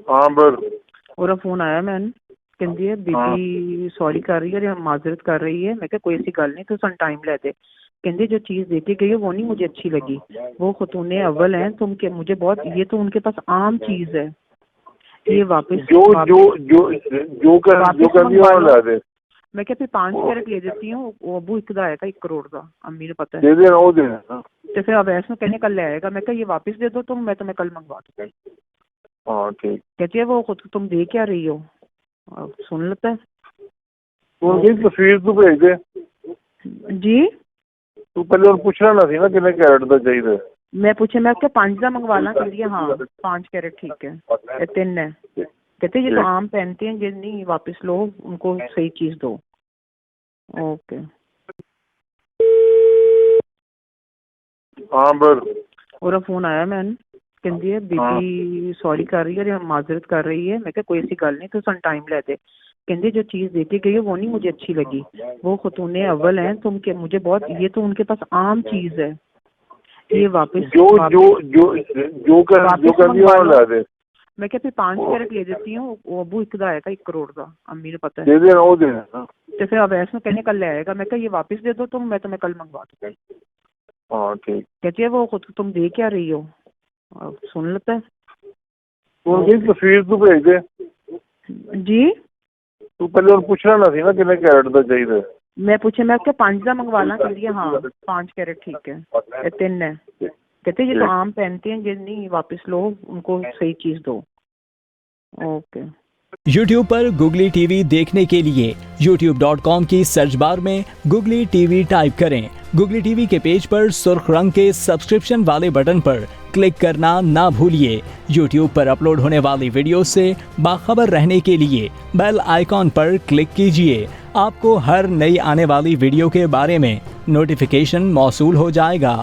हाँ बर ਉਹਦਾ ਫੋਨ ਆਇਆ ਮੈਨੂੰ, ਕਹਿੰਦੀ ਹੈ ਬੀਬੀ ਸੌਰੀ ਕਰ रही है या माजरत कर रही है। मैं क्या कोई ऐसी गल नहीं, तो सन टाइम ले दे। कहते जो चीज़ देके गई है वो नहीं मुझे अच्छी लगी, वो खतूने अव्वल हैं, तुम के मुझे बहुत, ये तो उनके पास आम चीज़ है, ये वापस जो जो जो जो कर दिया ला दे। मैं क्या फिर 5 कैरेट ले देती हूँ, वो अबू एक दा आएगा 1 करोड़ का, अम्मी ने पता है दे देना, वो दे देना। तो फिर अब ऐसा कहने कल ले आएगा। मैं क्या ये वापस दे दो तुम, मैं तुम्हें कल मंगवा दूँ। हाँ ठीक। कहती है वो खुद तुम दे क्या रही हो, अब सुन लेता है। उनकी तस्वीर तू भेज दे जी तू, पहले और पूछना ना सी ना कितने कैरेट का चाहिए। मैं पूछे, मैं क्या 5 का मंगवा ला, कह दिया हाँ 5 कैरेट ठीक है, ये 3 है। कहते ये तो आम पहनते हैं, ये नहीं वापस लो, उनको सही चीज दो। ओके हाँ बर और फोन आया मैंने, कहती है बीबी सॉरी कर रही है या माजरत कर रही है। मैं क्या कोई ऐसी गल नहीं, तो सन टाइम ले दे। कहते जो चीज़ देके गई है वो नहीं मुझे अच्छी लगी, वो खतूने अव्वल हैं, तुम के मुझे बहुत, ये तो उनके पास आम चीज़ है, ये वापस जो जो जो जो कर दिया ला दे। मैं क्या फिर 5 कैरेट ले देती हूँ, वो अबू एक दा आएगा 1 करोड़ का, अम्मी ने पता है दे देना, वो दे देना। तो फिर अब ऐसा कहने कल ले आएगा। मैं क्या ये वापस दे दो तुम, मैं तुम्हें कल मंगवा दूँ। हाँ ठीक। कहती है वो खुद तुम दे क्या रही हो, अब सुन लेता है। उनकी तस्वीर तू भेज दे। जी तू पहले और पूछना ना सी ना कितने कैरेट का चाहिए। मैं पूछे, मैं क्या 5 का मंगवा ला, कह दिया हाँ 5 कैरेट ठीक है, ये 3 है। कहते ये तो आम पहनते हैं, ये नहीं वापस लो, उनको सही चीज दो। ओके YouTube पर Googly TV देखने के लिए youtube.com की सर्च बार में Googly TV टाइप करें। Googly TV के पेज पर सुर्ख रंग के सब्सक्रिप्शन वाले बटन पर क्लिक करना ना भूलिए। YouTube पर अपलोड होने वाली वीडियो से बाखबर रहने के लिए बेल आइकॉन पर क्लिक कीजिए। आपको हर नई आने वाली वीडियो के बारे में नोटिफिकेशन मौसूल हो जाएगा।